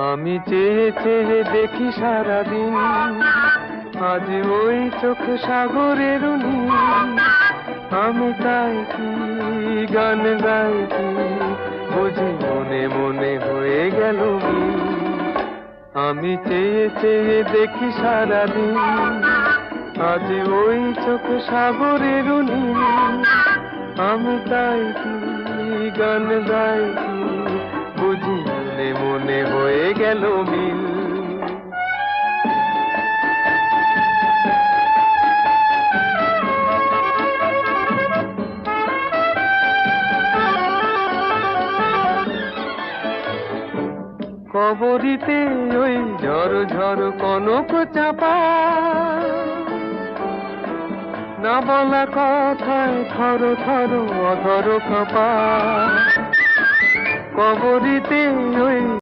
আমি চেয়ে চেয়ে দেখি সারাদিন, আজ ওই চোখ সাগরের নীল। আমি তাই কি গান গাই কি, বুঝি মনে মনে হয়ে গেল মিল। আমি চেয়ে চেয়ে দেখি সারাদিন, আজ ওই চোখ সাগরের নীল। আমি তাই কি গান গাই কি, বুঝি মনে মনে হয়ে গেল মিল। কবরীতে ওই ঝড় ঝড় কনক চাপা, না বলা কথায় থর থর অধর কাঁপা। কবরীতে ওই